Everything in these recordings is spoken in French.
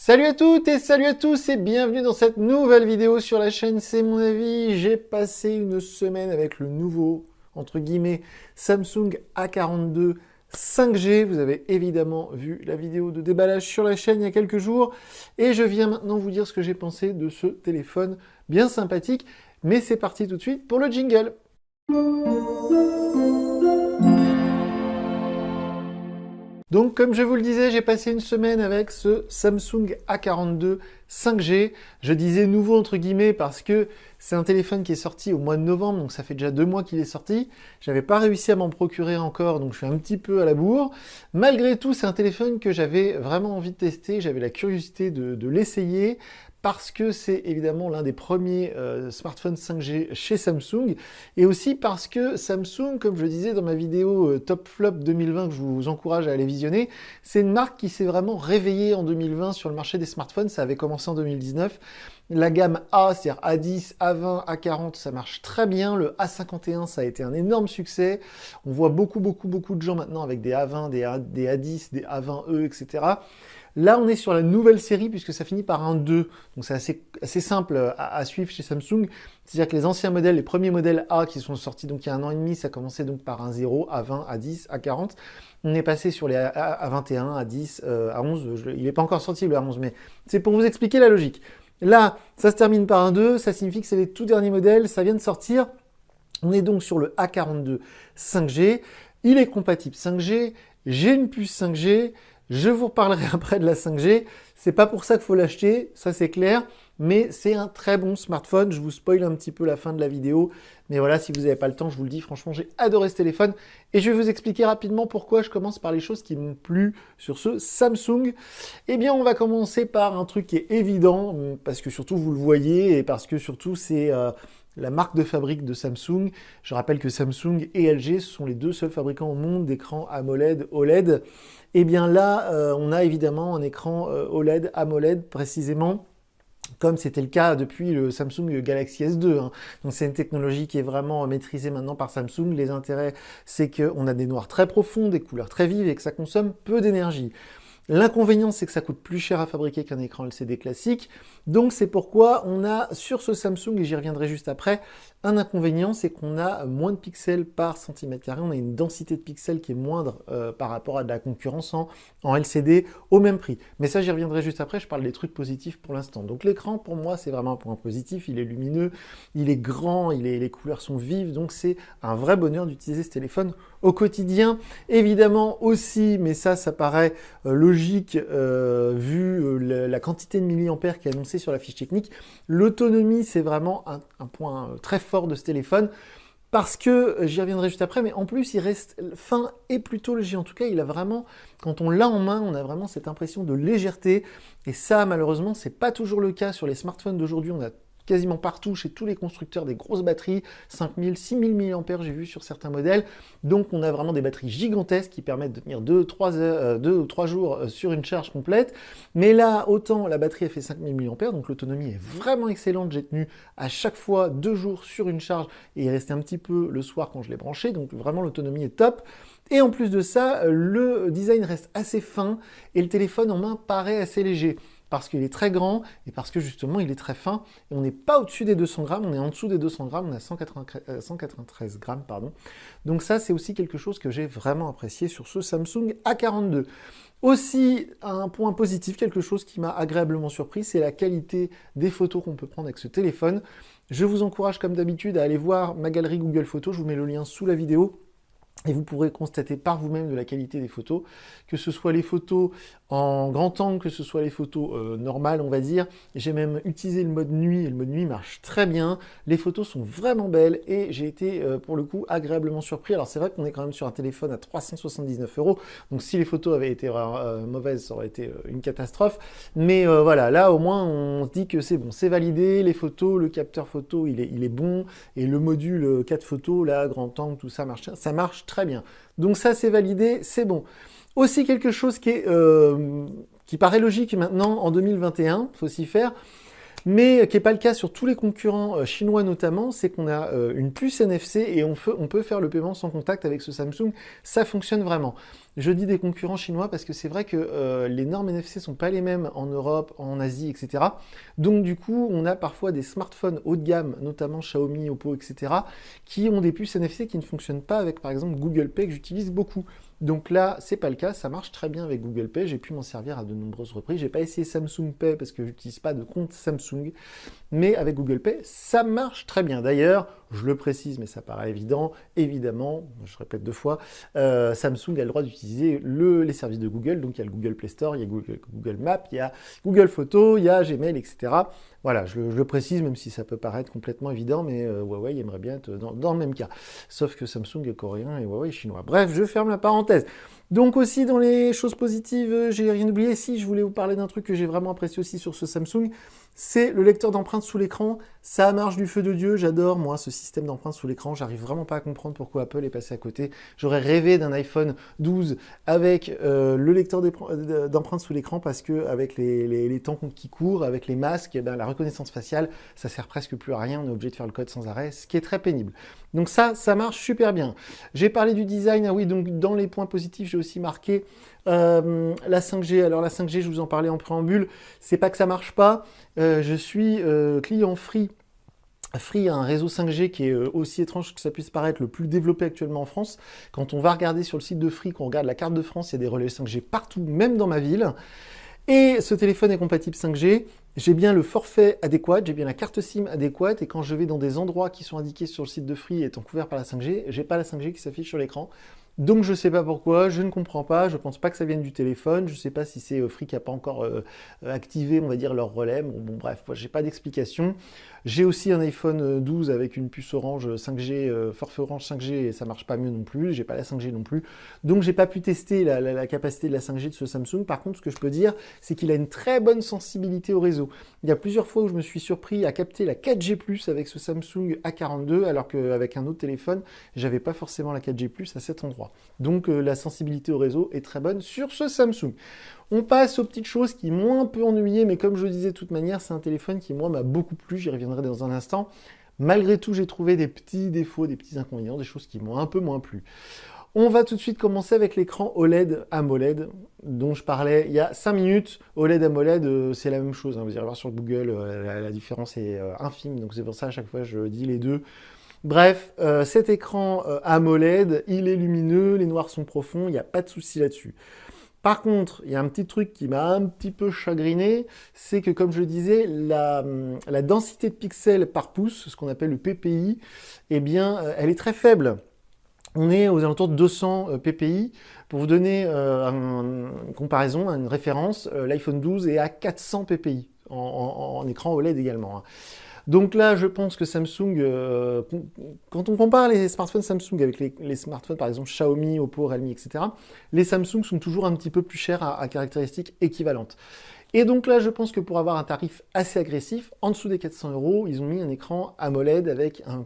Salut à toutes et salut à tous et bienvenue dans cette nouvelle vidéo sur la chaîne C'est mon avis. J'ai passé une semaine avec le nouveau, entre guillemets, Samsung A42 5G. Vous avez évidemment vu la vidéo de déballage sur la chaîne il y a quelques jours. Et je viens maintenant vous dire ce que j'ai pensé de ce téléphone bien sympathique. Mais c'est parti tout de suite pour le jingle. Donc, comme je vous le disais, j'ai passé une semaine avec ce Samsung A42 5G. Je disais nouveau entre guillemets parce que c'est un téléphone qui est sorti au mois de novembre, donc ça fait déjà 2 mois qu'il est sorti. J'avais pas réussi à m'en procurer encore, donc je suis un petit peu à la bourre. Malgré tout, c'est un téléphone que j'avais vraiment envie de tester, j'avais la curiosité de l'essayer parce que c'est évidemment l'un des premiers smartphones 5G chez Samsung, et aussi parce que Samsung, comme je le disais dans ma vidéo Top Flop 2020, que je vous encourage à aller visionner, c'est une marque qui s'est vraiment réveillée en 2020 sur le marché des smartphones. Ça avait commencé en 2019. La gamme A, c'est-à-dire A10, A20, A40, ça marche très bien. Le A51, ça a été un énorme succès. On voit beaucoup de gens maintenant avec des A20, des A10, des A20e, etc. Là, on est sur la nouvelle série puisque ça finit par un 2. Donc c'est assez simple à suivre chez Samsung. C'est-à-dire que les anciens modèles, les premiers modèles A qui sont sortis donc il y a 1 an et demi, ça commençait donc par un 0, A20, A10, A40. On est passé sur les A21, A10, A11. Il n'est pas encore sorti le A11, mais c'est pour vous expliquer la logique. Là, ça se termine par un 2, ça signifie que c'est les tout derniers modèles, ça vient de sortir. On est donc sur le A42 5G. Il est compatible 5G. J'ai une puce 5G. Je vous reparlerai après de la 5G. C'est pas pour ça qu'il faut l'acheter, ça c'est clair. Mais c'est un très bon smartphone. Je vous spoil un petit peu la fin de la vidéo. Mais voilà, si vous n'avez pas le temps, je vous le dis, franchement, j'ai adoré ce téléphone. Et je vais vous expliquer rapidement pourquoi je commence par les choses qui m'ont plu sur ce Samsung. Eh bien, on va commencer par un truc qui est évident, parce que surtout vous le voyez, et parce que surtout c'est la marque de fabrique de Samsung. Je rappelle que Samsung et LG sont les deux seuls fabricants au monde d'écrans AMOLED, OLED. Et bien là, on a évidemment un écran OLED, AMOLED précisément, comme c'était le cas depuis le Samsung Galaxy S2. Donc c'est une technologie qui est vraiment maîtrisée maintenant par Samsung. Les intérêts, c'est qu'on a des noirs très profonds, des couleurs très vives et que ça consomme peu d'énergie. L'inconvénient, c'est que ça coûte plus cher à fabriquer qu'un écran LCD classique. Donc c'est pourquoi on a sur ce Samsung, et j'y reviendrai juste après, un inconvénient, c'est qu'on a moins de pixels par centimètre carré. On a une densité de pixels qui est moindre par rapport à de la concurrence en LCD au même prix. Mais ça, j'y reviendrai juste après. Je parle des trucs positifs pour l'instant. Donc l'écran, pour moi, c'est vraiment un point positif. Il est lumineux, il est grand, les couleurs sont vives. Donc c'est un vrai bonheur d'utiliser ce téléphone au quotidien. Évidemment aussi, mais ça paraît logique vu la quantité de milliampères qui est annoncée sur la fiche technique. L'autonomie, c'est vraiment un point très fort de ce téléphone. Parce que, j'y reviendrai juste après, mais en plus, il reste fin et plutôt léger. En tout cas, il a vraiment, quand on l'a en main, on a vraiment cette impression de légèreté. Et ça, malheureusement, c'est pas toujours le cas sur les smartphones d'aujourd'hui. On a quasiment partout, chez tous les constructeurs, des grosses batteries, 5000, 6000 mAh, j'ai vu sur certains modèles. Donc on a vraiment des batteries gigantesques qui permettent de tenir 2 ou 3 jours sur une charge complète. Mais là, autant la batterie a fait 5000 mAh, donc l'autonomie est vraiment excellente. J'ai tenu à chaque fois 2 jours sur une charge et il restait un petit peu le soir quand je l'ai branché, donc vraiment l'autonomie est top. Et en plus de ça, le design reste assez fin et le téléphone en main paraît assez léger, parce qu'il est très grand et parce que justement il est très fin. Et on n'est pas au-dessus des 200 grammes, on est en dessous des 200 grammes, on a 193 grammes, pardon. Donc ça, c'est aussi quelque chose que j'ai vraiment apprécié sur ce Samsung A42. Aussi, un point positif, quelque chose qui m'a agréablement surpris, c'est la qualité des photos qu'on peut prendre avec ce téléphone. Je vous encourage comme d'habitude à aller voir ma galerie Google Photos, je vous mets le lien sous la vidéo. Et vous pourrez constater par vous-même de la qualité des photos, que ce soit les photos en grand angle, que ce soit les photos normales, on va dire. J'ai même utilisé le mode nuit, et le mode nuit marche très bien. Les photos sont vraiment belles, et j'ai été, pour le coup, agréablement surpris. Alors c'est vrai qu'on est quand même sur un téléphone à 379 €, donc si les photos avaient été mauvaises, ça aurait été une catastrophe. Mais voilà, là au moins on se dit que c'est bon, c'est validé, les photos, le capteur photo, il est bon, et le module 4 photos, là, grand angle, tout ça marche très bien. Donc ça, c'est validé, c'est bon. Aussi quelque chose qui paraît logique maintenant en 2021, il faut s'y faire. mais qui n'est pas le cas sur tous les concurrents chinois notamment, c'est qu'on a une puce NFC et on peut faire le paiement sans contact avec ce Samsung, ça fonctionne vraiment. Je dis des concurrents chinois parce que c'est vrai que les normes NFC sont pas les mêmes en Europe, en Asie, etc. Donc du coup, on a parfois des smartphones haut de gamme, notamment Xiaomi, Oppo, etc., qui ont des puces NFC qui ne fonctionnent pas avec, par exemple, Google Pay, que j'utilise beaucoup. Donc là, c'est pas le cas, ça marche très bien avec Google Pay, j'ai pu m'en servir à de nombreuses reprises. J'ai pas essayé Samsung Pay parce que j'utilise pas de compte Samsung, mais avec Google Pay, ça marche très bien. D'ailleurs, je le précise, mais ça paraît évident, évidemment, je répète 2 fois, Samsung a le droit d'utiliser les services de Google, donc il y a le Google Play Store, il y a Google Maps, il y a Google Photos, il y a Gmail, etc. Voilà, je le précise, même si ça peut paraître complètement évident, mais Huawei aimerait bien être dans le même cas. Sauf que Samsung est coréen et Huawei est chinois. Bref, je ferme la parenthèse. Donc aussi, dans les choses positives, j'ai rien oublié. Si, je voulais vous parler d'un truc que j'ai vraiment apprécié aussi sur ce Samsung, c'est le lecteur d'empreintes sous l'écran. Ça marche du feu de Dieu, j'adore moi ce système d'empreintes sous l'écran. J'arrive vraiment pas à comprendre pourquoi Apple est passé à côté. J'aurais rêvé d'un iPhone 12 avec le lecteur d'empreintes sous l'écran parce que avec les temps qui courent, avec les masques, eh ben, la reconnaissance faciale, ça sert presque plus à rien. On est obligé de faire le code sans arrêt, ce qui est très pénible. Donc ça marche super bien. J'ai parlé du design, ah oui, donc dans les points positifs, j'ai aussi marqué la 5G. Alors la 5G, je vous en parlais en préambule, c'est pas que ça marche pas. Je suis client Free. Free a un réseau 5G qui est aussi étrange que ça puisse paraître, le plus développé actuellement en France. Quand on va regarder sur le site de Free, quand on regarde la carte de France, il y a des relais 5G partout, même dans ma ville. Et ce téléphone est compatible 5G. J'ai bien le forfait adéquat, j'ai bien la carte SIM adéquate, et quand je vais dans des endroits qui sont indiqués sur le site de Free étant couverts par la 5G, j'ai pas la 5G qui s'affiche sur l'écran. Donc je sais pas pourquoi, je ne comprends pas, je pense pas que ça vienne du téléphone, je sais pas si c'est Free qui a pas encore activé, on va dire, leur relais. Bon bref, j'ai pas d'explication. J'ai aussi un iPhone 12 avec une puce Orange 5G, forfait Orange 5G, et ça marche pas mieux non plus, j'ai pas la 5G non plus. Donc j'ai pas pu tester la capacité de la 5G de ce Samsung. Par contre, ce que je peux dire, c'est qu'il a une très bonne sensibilité au réseau. Il y a plusieurs fois où je me suis surpris à capter la 4G+, avec ce Samsung A42, alors qu'avec un autre téléphone, j'avais pas forcément la 4G+, à cet endroit. Donc la sensibilité au réseau est très bonne sur ce Samsung. On passe aux petites choses qui m'ont un peu ennuyé, mais comme je le disais de toute manière, c'est un téléphone qui, moi, m'a beaucoup plu, j'y reviendrai dans un instant. Malgré tout, j'ai trouvé des petits défauts, des petits inconvénients, des choses qui m'ont un peu moins plu. On va tout de suite commencer avec l'écran OLED AMOLED dont je parlais il y a 5 minutes. OLED AMOLED, c'est la même chose, hein. Vous irez voir sur Google, la différence est infime, donc c'est pour ça à chaque fois je dis les deux. Bref, cet écran AMOLED, il est lumineux, les noirs sont profonds, il n'y a pas de souci là-dessus. Par contre, il y a un petit truc qui m'a un petit peu chagriné, c'est que comme je le disais, la densité de pixels par pouce, ce qu'on appelle le PPI, eh bien, elle est très faible. On est aux alentours de 200 ppi. Pour vous donner une comparaison, une référence, l'iPhone 12 est à 400 ppi, en écran OLED également, hein. Donc là, je pense que Samsung, quand on compare les smartphones Samsung avec les smartphones, par exemple Xiaomi, Oppo, Realme, etc., les Samsung sont toujours un petit peu plus chers à caractéristiques équivalentes. Et donc là, je pense que pour avoir un tarif assez agressif, en dessous des 400 €, ils ont mis un écran AMOLED avec un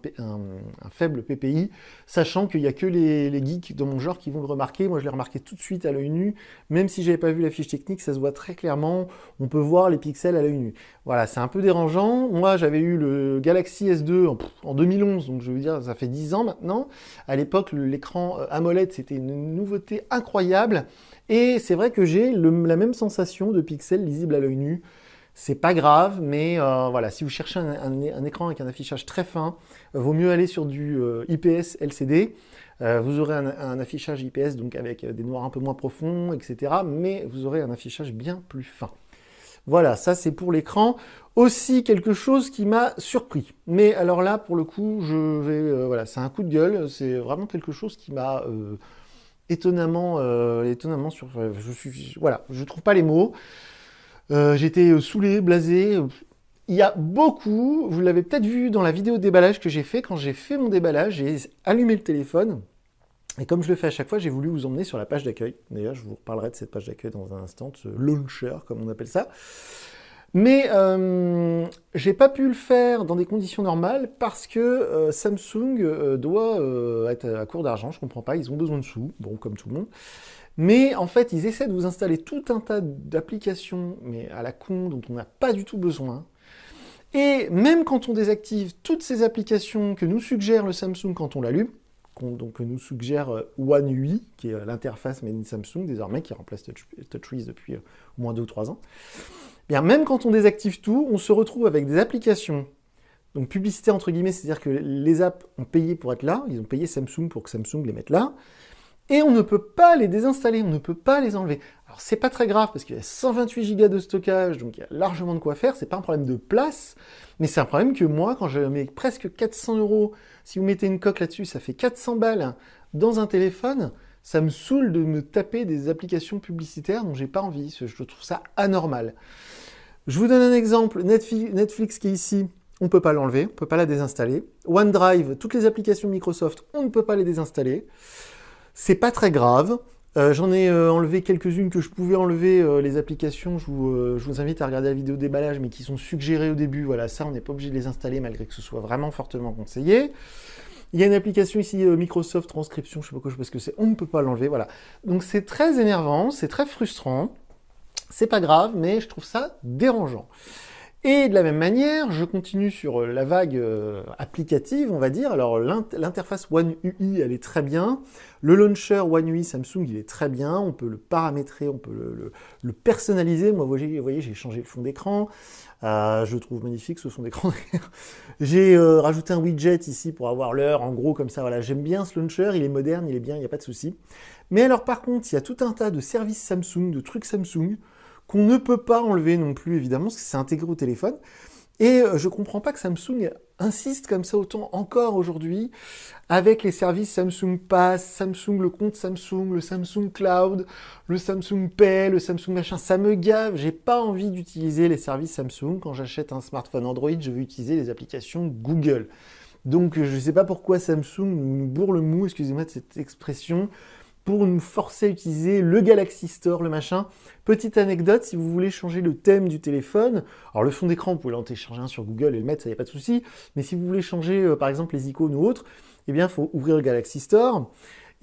faible PPI, sachant qu'il n'y a que les geeks de mon genre qui vont le remarquer. Moi, je l'ai remarqué tout de suite à l'œil nu, même si je n'avais pas vu la fiche technique, ça se voit très clairement, on peut voir les pixels à l'œil nu. Voilà, c'est un peu dérangeant. Moi, j'avais eu le Galaxy S2 en 2011, donc je veux dire, ça fait 10 ans maintenant. À l'époque, l'écran AMOLED, c'était une nouveauté incroyable. Et c'est vrai que j'ai la même sensation de pixels lisibles à l'œil nu. C'est pas grave, mais voilà, si vous cherchez un écran avec un affichage très fin, vaut mieux aller sur du IPS LCD. Vous aurez un affichage IPS, donc avec des noirs un peu moins profonds, etc. Mais vous aurez un affichage bien plus fin. Voilà, ça c'est pour l'écran. Aussi quelque chose qui m'a surpris. Mais alors là, pour le coup, voilà, c'est un coup de gueule. C'est vraiment quelque chose qui m'a étonnamment voilà, je trouve pas les mots. J'étais saoulé, blasé. Il y a beaucoup, vous l'avez peut-être vu dans la vidéo de déballage que j'ai fait. Quand j'ai fait mon déballage, j'ai allumé le téléphone. Et comme je le fais à chaque fois, j'ai voulu vous emmener sur la page d'accueil. D'ailleurs, je vous reparlerai de cette page d'accueil dans un instant, de ce launcher, comme on appelle ça. Mais j'ai pas pu le faire dans des conditions normales parce que Samsung doit être à court d'argent, je comprends pas, ils ont besoin de sous, bon, comme tout le monde. Mais en fait, ils essaient de vous installer tout un tas d'applications, mais à la con, dont on n'a pas du tout besoin. Et même quand on désactive toutes ces applications que nous suggère le Samsung quand on l'allume, donc que nous suggère One UI, qui est l'interface made in Samsung désormais, qui remplace TouchWiz depuis au moins 2 ou 3 ans, bien, même quand on désactive tout, on se retrouve avec des applications, donc publicité entre guillemets, c'est-à-dire que les apps ont payé pour être là, ils ont payé Samsung pour que Samsung les mette là, et on ne peut pas les désinstaller, on ne peut pas les enlever. Alors c'est pas très grave parce qu'il y a 128 Go de stockage, donc il y a largement de quoi faire, c'est pas un problème de place, mais c'est un problème que moi, quand je mets presque 400 €, si vous mettez une coque là-dessus, ça fait 400 balles dans un téléphone, ça me saoule de me taper des applications publicitaires dont j'ai pas envie, je trouve ça anormal. Je vous donne un exemple, Netflix qui est ici, on ne peut pas l'enlever, on ne peut pas la désinstaller. OneDrive, toutes les applications Microsoft, on ne peut pas les désinstaller. C'est pas très grave. J'en ai enlevé quelques-unes que je pouvais enlever, les applications. Je vous invite à regarder la vidéo déballage, mais qui sont suggérées au début. Voilà, ça, on n'est pas obligé de les installer, malgré que ce soit vraiment fortement conseillé. Il y a une application ici, Microsoft Transcription, je ne sais pas quoi, je sais pas ce que c'est. On ne peut pas l'enlever, voilà. Donc c'est très énervant, c'est très frustrant. C'est pas grave, mais je trouve ça dérangeant. Et de la même manière, je continue sur la vague applicative, on va dire. Alors l'interface One UI, elle est très bien. Le launcher One UI Samsung, il est très bien. On peut le paramétrer, on peut le personnaliser. Moi, vous voyez, j'ai changé le fond d'écran. Je trouve magnifique ce fond d'écran. J'ai rajouté un widget ici pour avoir l'heure, en gros, comme ça. Voilà, j'aime bien ce launcher, il est moderne, il est bien, il n'y a pas de souci. Mais alors par contre, il y a tout un tas de services Samsung, de trucs Samsung, qu'on ne peut pas enlever non plus, évidemment, parce que c'est intégré au téléphone. Et je ne comprends pas que Samsung insiste comme ça autant encore aujourd'hui avec les services Samsung Pass, Samsung le compte Samsung, le Samsung Cloud, le Samsung Pay, le Samsung machin. Ça me gave, j'ai pas envie d'utiliser les services Samsung. Quand j'achète un smartphone Android, je veux utiliser les applications Google. Donc je ne sais pas pourquoi Samsung nous bourre le mou, excusez-moi de cette expression, pour nous forcer à utiliser le Galaxy Store, le machin. Petite anecdote, si vous voulez changer le thème du téléphone, alors le fond d'écran, vous pouvez l'en télécharger un sur Google et le mettre, ça n'y a pas de souci, mais si vous voulez changer, par exemple, les icônes ou autres, eh bien, il faut ouvrir le Galaxy Store,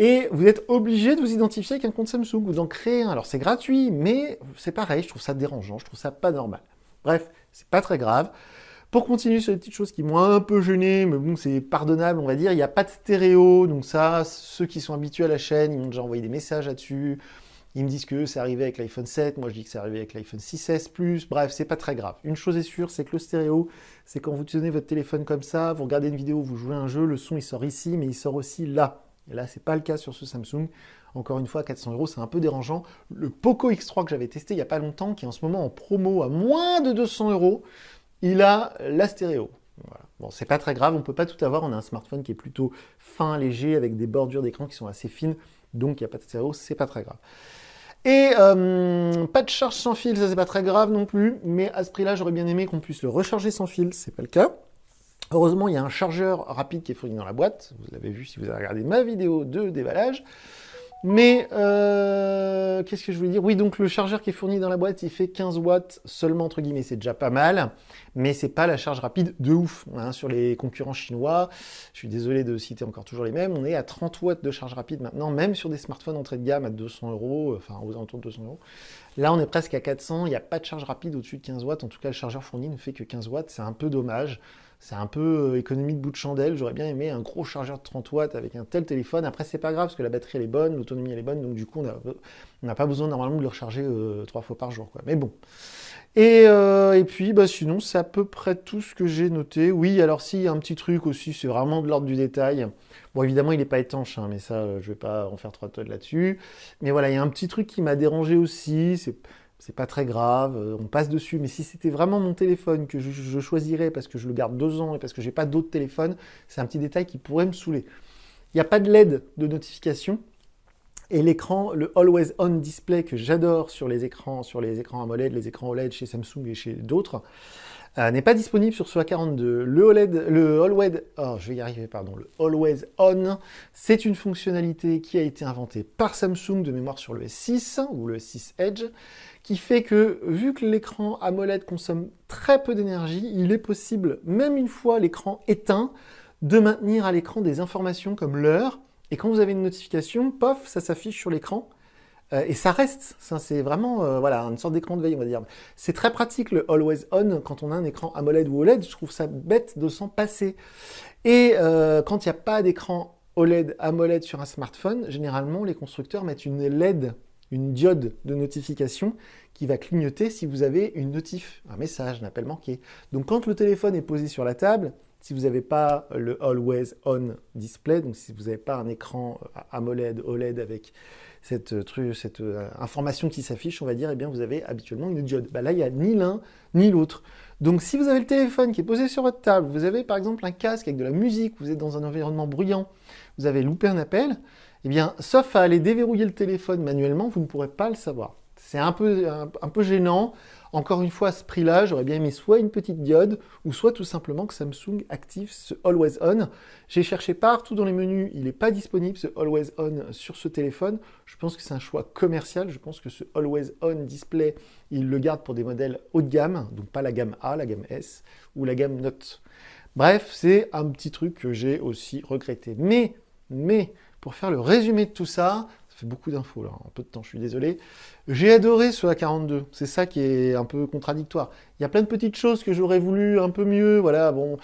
et vous êtes obligé de vous identifier avec un compte Samsung, ou d'en créer un. Alors c'est gratuit, mais c'est pareil, je trouve ça dérangeant, je trouve ça pas normal. Bref, c'est pas très grave. Pour continuer sur les petites choses qui m'ont un peu gêné, mais bon, c'est pardonnable, on va dire, il n'y a pas de stéréo, donc ça, ceux qui sont habitués à la chaîne, ils m'ont déjà envoyé des messages là-dessus, ils me disent que c'est arrivé avec l'iPhone 7, moi je dis que c'est arrivé avec l'iPhone 6S Plus, bref, c'est pas très grave. Une chose est sûre, c'est que le stéréo, c'est quand vous tenez votre téléphone comme ça, vous regardez une vidéo, vous jouez à un jeu, le son il sort ici, mais il sort aussi là. Et là, c'est pas le cas sur ce Samsung. Encore une fois, 400 €, c'est un peu dérangeant. Le Poco X3 que j'avais testé il n'y a pas longtemps, qui est en ce moment en promo à moins de 200 €, il a la stéréo. Voilà. Bon, c'est pas très grave, on peut pas tout avoir, on a un smartphone qui est plutôt fin, léger, avec des bordures d'écran qui sont assez fines, donc il n'y a pas de stéréo, c'est pas très grave. Et pas de charge sans fil, ça c'est pas très grave non plus, mais à ce prix-là, j'aurais bien aimé qu'on puisse le recharger sans fil, c'est pas le cas. Heureusement, il y a un chargeur rapide qui est fourni dans la boîte, vous l'avez vu si vous avez regardé ma vidéo de déballage. Mais, qu'est-ce que je voulais dire? Oui, donc le chargeur qui est fourni dans la boîte, il fait 15 watts seulement, entre guillemets, c'est déjà pas mal, mais c'est pas la charge rapide de ouf. Hein, sur les concurrents chinois, je suis désolé de citer encore toujours les mêmes, on est à 30 watts de charge rapide maintenant, même sur des smartphones entrée de gamme à 200 €, enfin aux alentours de 200 €. Là, on est presque à 400, il n'y a pas de charge rapide au-dessus de 15 watts, en tout cas le chargeur fourni ne fait que 15 watts, c'est un peu dommage. C'est un peu économie de bout de chandelle. J'aurais bien aimé un gros chargeur de 30 watts avec un tel téléphone. Après, c'est pas grave parce que la batterie elle est bonne, l'autonomie elle est bonne, donc du coup, on n'a pas besoin normalement de le recharger 3 fois par jour, quoi. Mais bon. Et puis, bah, sinon, c'est à peu près tout ce que j'ai noté. Oui, alors si, un petit truc aussi, c'est vraiment de l'ordre du détail. Bon, évidemment, il n'est pas étanche, hein, mais ça, je vais pas en faire 3 tonnes là-dessus. Mais voilà, il y a un petit truc qui m'a dérangé aussi. C'est pas très grave, on passe dessus, mais si c'était vraiment mon téléphone que je choisirais parce que je le garde 2 ans et parce que j'ai pas d'autres téléphones, c'est un petit détail qui pourrait me saouler. Il n'y a pas de LED de notification, et l'écran, le Always On Display que j'adore sur les écrans AMOLED, les écrans OLED chez Samsung et chez d'autres, n'est pas disponible sur ce A42. Le Always On, c'est une fonctionnalité qui a été inventée par Samsung de mémoire sur le S6 ou le S6 Edge, qui fait que, vu que l'écran AMOLED consomme très peu d'énergie, il est possible, même une fois l'écran éteint, de maintenir à l'écran des informations comme l'heure, et quand vous avez une notification, pof, ça s'affiche sur l'écran, Et ça reste, ça, c'est vraiment voilà, une sorte d'écran de veille, on va dire. C'est très pratique le Always On quand on a un écran AMOLED ou OLED, je trouve ça bête de s'en passer. Et quand il n'y a pas d'écran OLED, AMOLED sur un smartphone, généralement les constructeurs mettent une LED, une diode de notification qui va clignoter si vous avez une notif, un message, un appel manqué. Donc quand le téléphone est posé sur la table, si vous n'avez pas le Always On display, donc si vous n'avez pas un écran AMOLED, OLED avec cette information qui s'affiche, on va dire, eh bien vous avez habituellement une diode. Bah là, il n'y a ni l'un ni l'autre. Donc si vous avez le téléphone qui est posé sur votre table, vous avez par exemple un casque avec de la musique, vous êtes dans un environnement bruyant, vous avez loupé un appel, eh bien, sauf à aller déverrouiller le téléphone manuellement, vous ne pourrez pas le savoir. C'est un peu gênant. Encore une fois, à ce prix-là, j'aurais bien aimé soit une petite diode, ou soit tout simplement que Samsung active ce Always On. J'ai cherché partout dans les menus, il n'est pas disponible ce Always On sur ce téléphone. Je pense que c'est un choix commercial. Je pense que ce Always On display, il le garde pour des modèles haut de gamme, donc pas la gamme A, la gamme S, ou la gamme Note. Bref, c'est un petit truc que j'ai aussi regretté. Mais, pour faire le résumé de tout ça, ça fait beaucoup d'infos là, en peu de temps, je suis désolé. J'ai adoré ce A42, c'est ça qui est un peu contradictoire. Il y a plein de petites choses que j'aurais voulu un peu mieux, voilà, bon.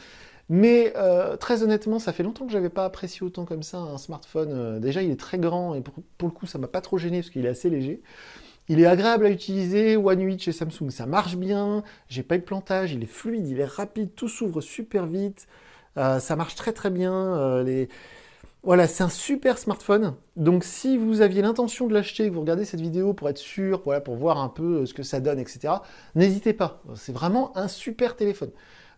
Mais très honnêtement, ça fait longtemps que je n'avais pas apprécié autant comme ça un smartphone. Déjà, il est très grand et pour le coup, ça m'a pas trop gêné parce qu'il est assez léger. Il est agréable à utiliser, One UI chez Samsung, ça marche bien, j'ai pas eu de plantage, il est fluide, il est rapide, tout s'ouvre super vite, ça marche très très bien, voilà, c'est un super smartphone. Donc si vous aviez l'intention de l'acheter, que vous regardez cette vidéo pour être sûr, voilà, pour voir un peu ce que ça donne, etc., n'hésitez pas. C'est vraiment un super téléphone.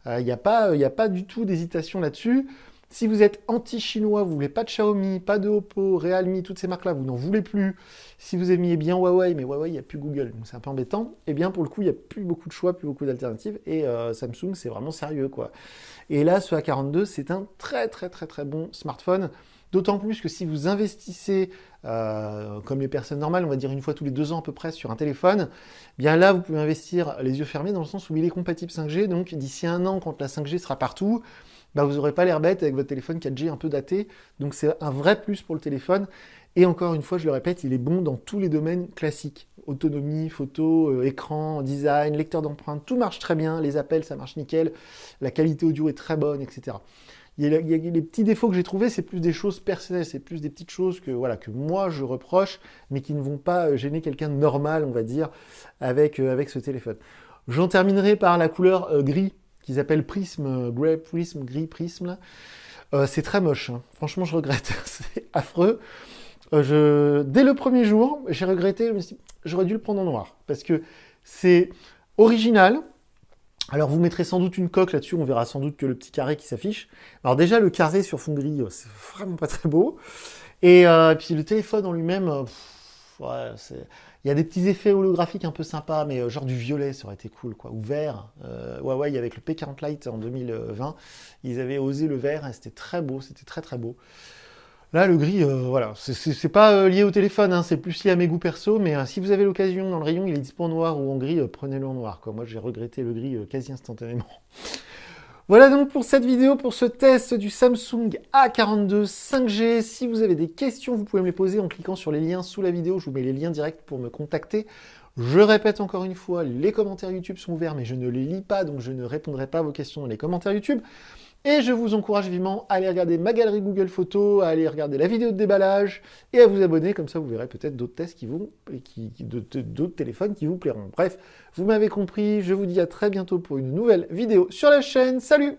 Il n'y a pas du tout d'hésitation là-dessus. Si vous êtes anti-chinois, vous voulez pas de Xiaomi, pas de Oppo, Realme, toutes ces marques-là, vous n'en voulez plus. Si vous aimiez bien Huawei, mais Huawei, il n'y a plus Google, donc c'est un peu embêtant, eh bien pour le coup, il n'y a plus beaucoup de choix, plus beaucoup d'alternatives, et Samsung, c'est vraiment sérieux, quoi. Et là, ce A42, c'est un très très très très bon smartphone, d'autant plus que si vous investissez, comme les personnes normales, on va dire une fois tous les 2 ans à peu près sur un téléphone, eh bien là, vous pouvez investir les yeux fermés dans le sens où il est compatible 5G, donc d'ici 1 an, quand la 5G sera partout, bah, vous n'aurez pas l'air bête avec votre téléphone 4G un peu daté. Donc c'est un vrai plus pour le téléphone. Et encore une fois, je le répète, il est bon dans tous les domaines classiques. Autonomie, photo, écran, design, lecteur d'empreintes, tout marche très bien. Les appels, ça marche nickel. La qualité audio est très bonne, etc. Il y a les petits défauts que j'ai trouvés, c'est plus des choses personnelles, c'est plus des petites choses que, voilà, que moi je reproche, mais qui ne vont pas gêner quelqu'un de normal, on va dire, avec ce téléphone. J'en terminerai par la couleur gris, qu'ils appellent Prism, Grey Prism, Gris Prism. C'est très moche, hein. Franchement, je regrette. C'est affreux. Dès le premier jour, j'ai regretté, je me suis dit, j'aurais dû le prendre en noir, parce que c'est original. Alors, vous mettrez sans doute une coque là-dessus, on verra sans doute que le petit carré qui s'affiche. Alors déjà, le carré sur fond gris, c'est vraiment pas très beau. Et puis le téléphone en lui-même, ouais, il y a des petits effets holographiques un peu sympas, mais genre du violet, ça aurait été cool, quoi. Ou vert. Huawei, avec le P40 Lite en 2020, ils avaient osé le vert, et c'était très beau, c'était très très beau. Là, le gris, voilà, c'est pas lié au téléphone, hein, c'est plus lié à mes goûts perso, mais si vous avez l'occasion, dans le rayon, il est dispo en noir ou en gris, prenez-le en noir, quoi. Moi, j'ai regretté le gris quasi instantanément. Voilà donc pour cette vidéo, pour ce test du Samsung A42 5G. Si vous avez des questions, vous pouvez me les poser en cliquant sur les liens sous la vidéo. Je vous mets les liens directs pour me contacter. Je répète encore une fois, les commentaires YouTube sont ouverts, mais je ne les lis pas, donc je ne répondrai pas à vos questions dans les commentaires YouTube. Et je vous encourage vivement à aller regarder ma galerie Google Photos, à aller regarder la vidéo de déballage et à vous abonner, comme ça vous verrez peut-être d'autres tests d'autres téléphones qui vous plairont. Bref, vous m'avez compris, je vous dis à très bientôt pour une nouvelle vidéo sur la chaîne. Salut!